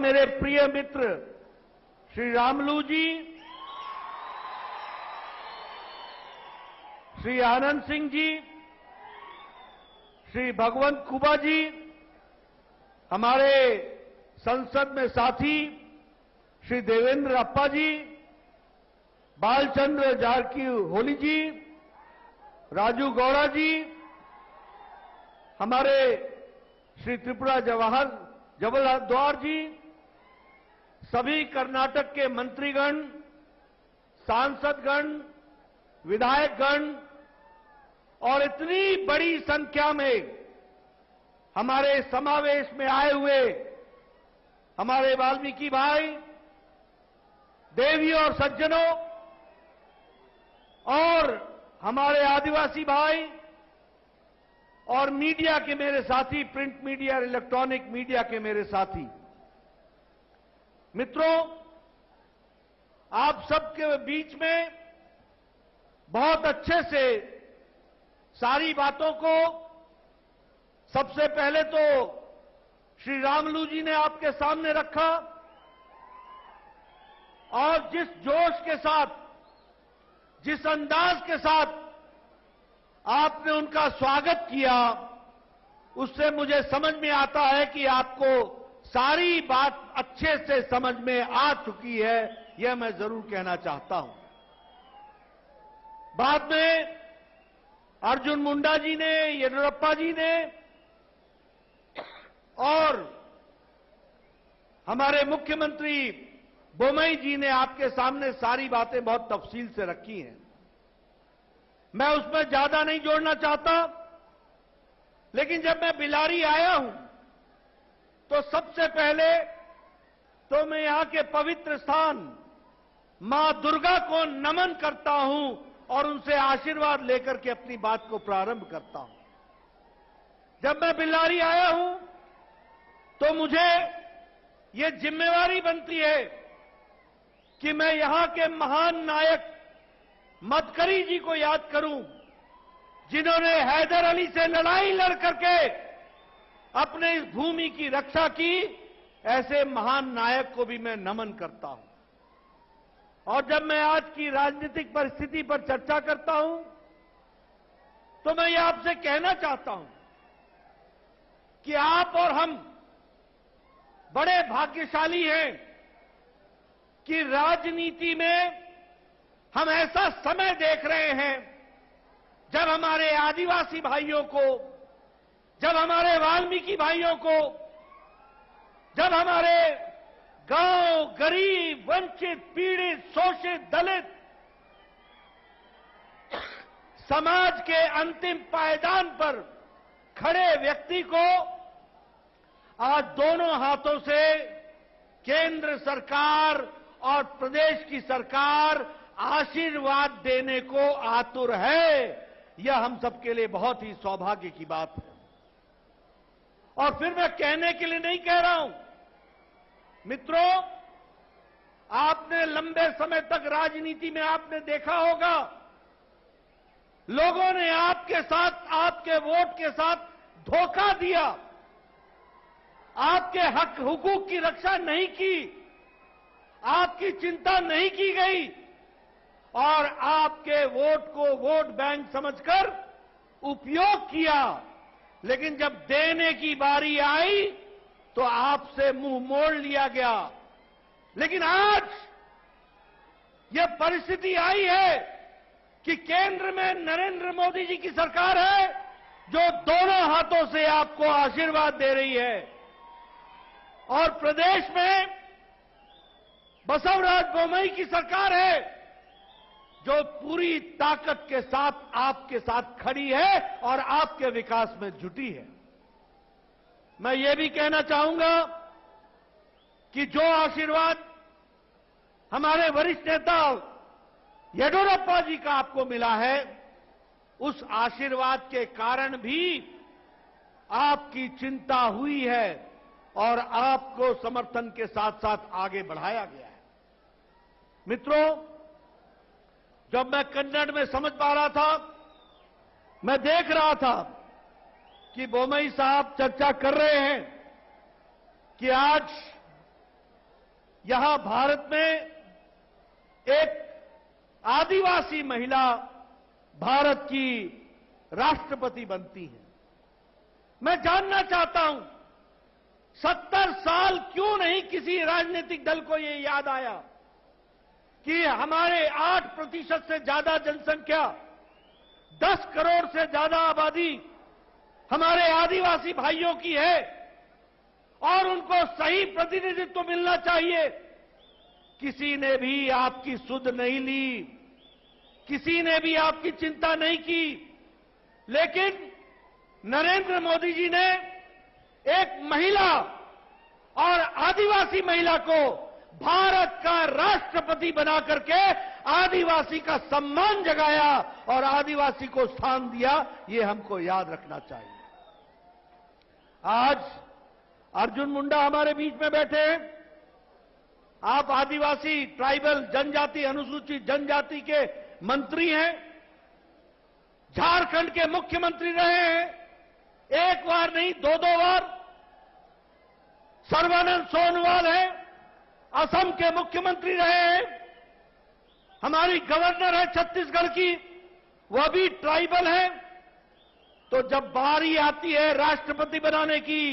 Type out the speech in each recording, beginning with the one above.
मेरे प्रिय मित्र श्री रामलू जी, श्री आनंद सिंह जी, श्री भगवंत खुबा जी, हमारे संसद में साथी श्री देवेंद्र अप्पा जी, बालचंद्र जारकीहोली जी, राजू गौड़ा जी, हमारे श्री त्रिपुरा जवाहर जी, सभी कर्नाटक के मंत्रीगण, सांसदगण, विधायकगण और इतनी बड़ी संख्या में हमारे समावेश में आए हुए हमारे वाल्मीकि भाई, देवियों और सज्जनों और हमारे आदिवासी भाई और मीडिया के मेरे साथी, प्रिंट मीडिया और इलेक्ट्रॉनिक मीडिया के मेरे साथी मित्रों, आप सबके बीच में बहुत अच्छे से सारी बातों को सबसे पहले तो श्री रामलू जी ने आपके सामने रखा और जिस जोश के साथ, जिस अंदाज के साथ आपने उनका स्वागत किया, उससे मुझे समझ में आता है कि आपको सारी बात अच्छे से समझ में आ चुकी है, यह मैं जरूर कहना चाहता हूं। बाद में अर्जुन मुंडा जी ने, येदियुरप्पा जी ने और हमारे मुख्यमंत्री बोम्मई जी ने आपके सामने सारी बातें बहुत तफसील से रखी हैं। मैं उसमें ज्यादा नहीं जोड़ना चाहता, लेकिन जब मैं बिलारी आया हूं तो सबसे पहले तो मैं यहां के पवित्र स्थान मां दुर्गा को नमन करता हूं और उनसे आशीर्वाद लेकर के अपनी बात को प्रारंभ करता हूं। जब मैं बिलारी आया हूं तो मुझे ये जिम्मेवारी बनती है कि मैं यहां के महान नायक मदकरी जी को याद करूं, जिन्होंने हैदर अली से लड़ाई लड़ करके अपने इस भूमि की रक्षा की। ऐसे महान नायक को भी मैं नमन करता हूं। और जब मैं आज की राजनीतिक परिस्थिति पर चर्चा करता हूं तो मैं ये आपसे कहना चाहता हूं कि आप और हम बड़े भाग्यशाली हैं कि राजनीति में हम ऐसा समय देख रहे हैं जब हमारे आदिवासी भाइयों को, जब हमारे वाल्मीकि भाइयों को, जब हमारे गांव, गरीब, वंचित, पीड़ित, शोषित, दलित समाज के अंतिम पायदान पर खड़े व्यक्ति को आज दोनों हाथों से केंद्र सरकार और प्रदेश की सरकार आशीर्वाद देने को आतुर है। यह हम सबके लिए बहुत ही सौभाग्य की बात है। और फिर मैं कहने के लिए नहीं कह रहा हूं मित्रों, आपने लंबे समय तक राजनीति में आपने देखा होगा, लोगों ने आपके साथ, आपके वोट के साथ धोखा दिया, आपके हक हुकूक की रक्षा नहीं की, आपकी चिंता नहीं की गई और आपके वोट को वोट बैंक समझकर उपयोग किया। लेकिन जब देने की बारी आई तो आपसे मुंह मोड़ लिया गया। लेकिन आज यह परिस्थिति आई है कि केंद्र में नरेंद्र मोदी जी की सरकार है जो दोनों हाथों से आपको आशीर्वाद दे रही है और प्रदेश में बसवराज बोम्मई की सरकार है जो पूरी ताकत के साथ आपके साथ खड़ी है और आपके विकास में जुटी है। मैं ये भी कहना चाहूंगा कि जो आशीर्वाद हमारे वरिष्ठ नेता येदियुरप्पा जी का आपको मिला है, उस आशीर्वाद के कारण भी आपकी चिंता हुई है और आपको समर्थन के साथ साथ आगे बढ़ाया गया है। मित्रों, जब मैं कन्नड़ में समझ पा रहा था, मैं देख रहा था कि बोम्मई साहब चर्चा कर रहे हैं कि आज यहां भारत में एक आदिवासी महिला भारत की राष्ट्रपति बनती है। मैं जानना चाहता हूं 70 साल क्यों नहीं किसी राजनीतिक दल को यह याद आया कि हमारे 8% से ज्यादा जनसंख्या, 10 करोड़ से ज्यादा आबादी हमारे आदिवासी भाइयों की है और उनको सही प्रतिनिधित्व मिलना चाहिए। किसी ने भी आपकी सुध नहीं ली, किसी ने भी आपकी चिंता नहीं की, लेकिन नरेंद्र मोदी जी ने एक महिला और आदिवासी महिला को भारत का राष्ट्रपति बना करके आदिवासी का सम्मान जगाया और आदिवासी को स्थान दिया। ये हमको याद रखना चाहिए। आज अर्जुन मुंडा हमारे बीच में बैठे हैं। आप आदिवासी, ट्राइबल, जनजाति, अनुसूचित जनजाति के मंत्री हैं, झारखंड के मुख्यमंत्री रहे हैं, एक बार नहीं 2-2 बार। सर्बानंद सोनोवाल हैं, असम के मुख्यमंत्री रहे हैं। हमारी गवर्नर है छत्तीसगढ़ की, वह भी ट्राइबल है। तो जब बारी आती है राष्ट्रपति बनाने की,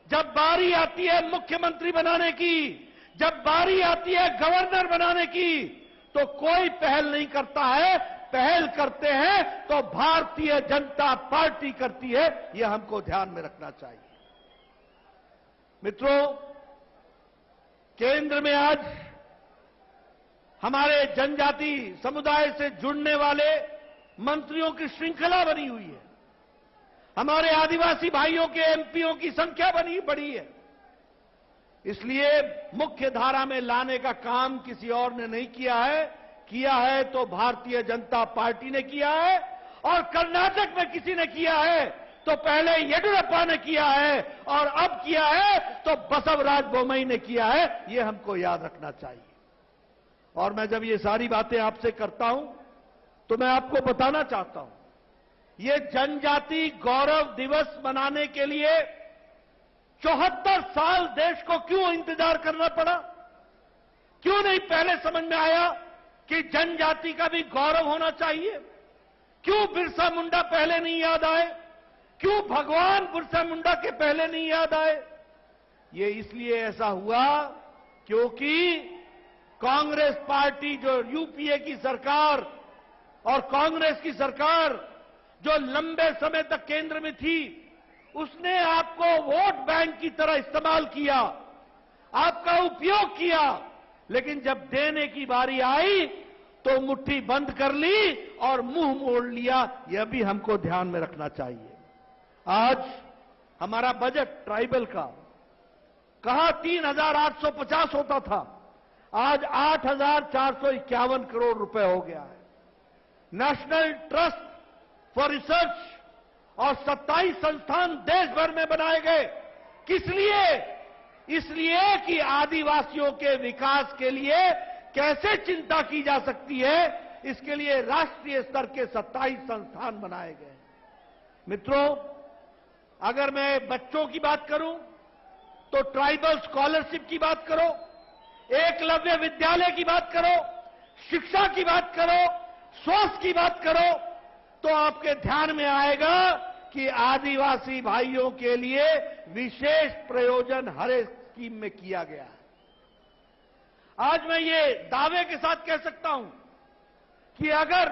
जब बारी आती है मुख्यमंत्री बनाने की, जब बारी आती है गवर्नर बनाने की, तो कोई पहल नहीं करता है। पहल करते हैं तो भारतीय जनता पार्टी करती है। यह हमको ध्यान में रखना चाहिए। मित्रों, केंद्र में आज हमारे जनजाति समुदाय से जुड़ने वाले मंत्रियों की श्रृंखला बनी हुई है। हमारे आदिवासी भाइयों के एमपीओं की संख्या बढ़ी है। इसलिए मुख्य धारा में लाने का काम किसी और ने नहीं किया है तो भारतीय जनता पार्टी ने किया है। और कर्नाटक में किसी ने किया है तो पहले येडियुरप्पा ने किया है और अब किया है तो बसवराज बोम्मई ने किया है। यह हमको याद रखना चाहिए। और मैं जब ये सारी बातें आपसे करता हूं तो मैं आपको बताना चाहता हूं, ये जनजाति गौरव दिवस मनाने के लिए 74 साल देश को क्यों इंतजार करना पड़ा? क्यों नहीं पहले समझ में आया कि जनजाति का भी गौरव होना चाहिए? क्यों बिरसा मुंडा पहले नहीं याद आए? क्यों भगवान बिरसा मुंडा के पहले नहीं याद आए? ये इसलिए ऐसा हुआ क्योंकि कांग्रेस पार्टी, जो यूपीए की सरकार और कांग्रेस की सरकार जो लंबे समय तक केंद्र में थी, उसने आपको वोट बैंक की तरह इस्तेमाल किया, आपका उपयोग किया, लेकिन जब देने की बारी आई तो मुट्ठी बंद कर ली और मुंह मोड़ लिया। यह भी हमको ध्यान में रखना चाहिए। आज हमारा बजट ट्राइबल का कहा 3,850 होता था, आज 8,451 करोड़ रुपए हो गया है। नेशनल ट्रस्ट फॉर रिसर्च और 27 संस्थान देश भर में बनाए गए। किस लिए? इसलिए कि आदिवासियों के विकास के लिए कैसे चिंता की जा सकती है, इसके लिए राष्ट्रीय स्तर के 27 संस्थान बनाए गए। मित्रों, अगर मैं बच्चों की बात करूं तो ट्राइबल स्कॉलरशिप की बात करो, एकलव्य विद्यालय की बात करो, शिक्षा की बात करो, स्वास्थ्य की बात करो, तो आपके ध्यान में आएगा कि आदिवासी भाइयों के लिए विशेष प्रयोजन हर एक स्कीम में किया गया है। आज मैं ये दावे के साथ कह सकता हूं कि अगर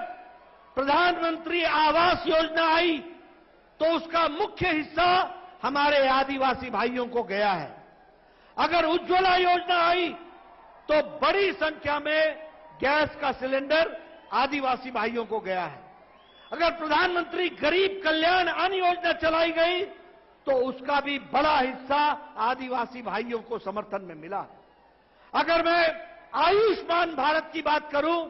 प्रधानमंत्री आवास योजना आई तो उसका मुख्य हिस्सा हमारे आदिवासी भाइयों को गया है। अगर उज्ज्वला योजना आई तो बड़ी संख्या में गैस का सिलेंडर आदिवासी भाइयों को गया है। अगर प्रधानमंत्री गरीब कल्याण अन्न योजना चलाई गई तो उसका भी बड़ा हिस्सा आदिवासी भाइयों को समर्थन में मिला है। अगर मैं आयुष्मान भारत की बात करूं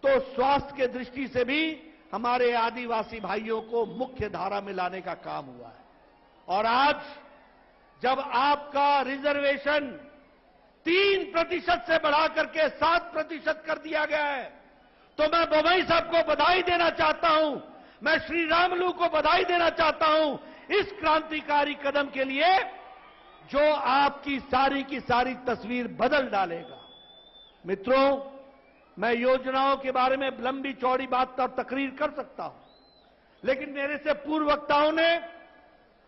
तो स्वास्थ्य के दृष्टि से भी हमारे आदिवासी भाइयों को मुख्य धारा में लाने का काम हुआ है। और आज जब आपका रिजर्वेशन 3% से बढ़ा करके 7% कर दिया गया है, तो मैं बोम्मई साहब को बधाई देना चाहता हूं, मैं श्री रामुलु को बधाई देना चाहता हूं इस क्रांतिकारी कदम के लिए जो आपकी सारी की सारी तस्वीर बदल डालेगा। मित्रों, मैं योजनाओं के बारे में लंबी चौड़ी बात और तकरीर कर सकता हूं, लेकिन मेरे से पूर्व वक्ताओं ने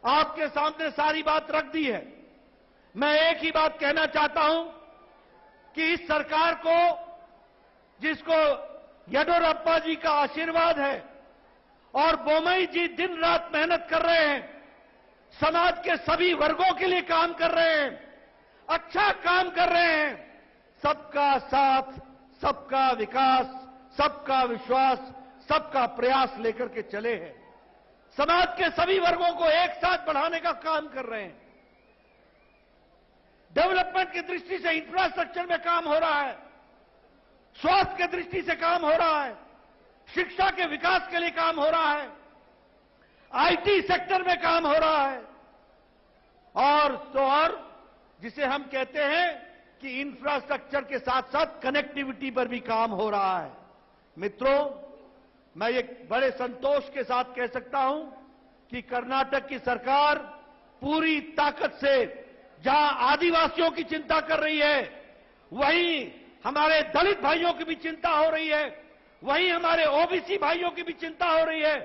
आपके सामने सारी बात रख दी है। मैं एक ही बात कहना चाहता हूं कि इस सरकार को, जिसको येडियुरप्पा जी का आशीर्वाद है और बोम्मई जी दिन रात मेहनत कर रहे हैं, समाज के सभी वर्गों के लिए काम कर रहे हैं, अच्छा काम कर रहे हैं, सबका साथ, सबका विकास, सबका विश्वास, सबका प्रयास लेकर के चले हैं। समाज के सभी वर्गों को एक साथ बढ़ाने का काम कर रहे हैं। डेवलपमेंट की दृष्टि से इंफ्रास्ट्रक्चर में काम हो रहा है, स्वास्थ्य की दृष्टि से काम हो रहा है, शिक्षा के विकास के लिए काम हो रहा है, आईटी सेक्टर में काम हो रहा है, और जिसे हम कहते हैं कि इंफ्रास्ट्रक्चर के साथ साथ कनेक्टिविटी पर भी काम हो रहा है। मित्रों, मैं ये बड़े संतोष के साथ कह सकता हूं कि कर्नाटक की सरकार पूरी ताकत से जहां आदिवासियों की चिंता कर रही है, वहीं हमारे दलित भाइयों की भी चिंता हो रही है, वहीं हमारे ओबीसी भाइयों की भी चिंता हो रही है,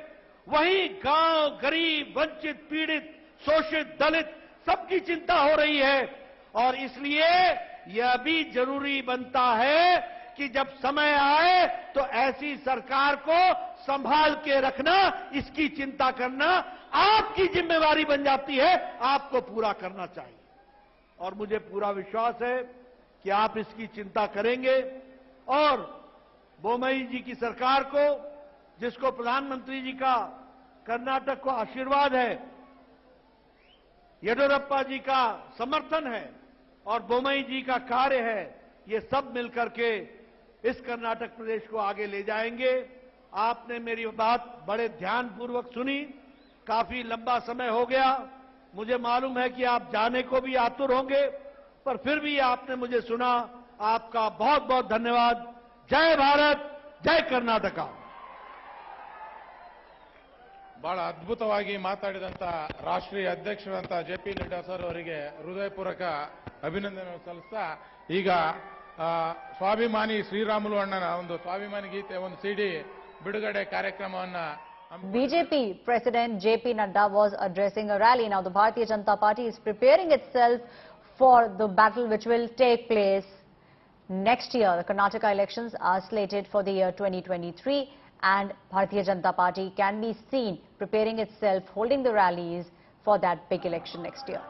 वहीं गांव, गरीब, वंचित, पीड़ित, शोषित, दलित सबकी चिंता हो रही है। और इसलिए यह भी जरूरी बनता है कि जब समय आए तो ऐसी सरकार को संभाल के रखना, इसकी चिंता करना आपकी जिम्मेवारी बन जाती है, आपको पूरा करना चाहिए। और मुझे पूरा विश्वास है कि आप इसकी चिंता करेंगे और बोम्मई जी की सरकार को, जिसको प्रधानमंत्री जी का कर्नाटक को आशीर्वाद है, येडियुरप्पा जी का समर्थन है और बोम्मई जी का कार्य है, ये सब मिलकर के इस कर्नाटक प्रदेश को आगे ले जाएंगे। आपने मेरी बात बड़े ध्यानपूर्वक सुनी, काफी लंबा समय हो गया, मुझे मालूम है कि आप जाने को भी आतुर होंगे, पर फिर भी आपने मुझे सुना, आपका बहुत बहुत धन्यवाद। जय भारत, जय कर्नाटक। ಬಹಳ ಅದ್ಭುತವಾಗಿ ಮಾತಾಡಿದಂತ ರಾಷ್ಟ್ರೀಯ ಅಧ್ಯಕ್ಷರಂತ ಜೆಪಿ ನಡ್ಡಾ ಸರ್ ಅವರಿಗೆ ಹೃದಯಪೂರ್ವಕ ಅಭಿನಂದನೆ ಸಲ್ಲಿಸ್ತಾ ಈಗ ಸ್ವಾಭಿಮಾನಿ ಶ್ರೀರಾಮುಲು ಅಣ್ಣನ ಒಂದು ಸ್ವಾಭಿಮಾನಿ ಗೀತೆ ಒಂದು ಸಿಡಿ ಬಿಡುಗಡೆ ಕಾರ್ಯಕ್ರಮವನ್ನ BJP President JP Nadda was addressing a rally. Now the Bharatiya Janata Party is preparing itself for the battle which will take place next year. The Karnataka elections are slated for the year 2023 and Bharatiya Janata Party can be seen preparing itself, holding the rallies for that big election next year.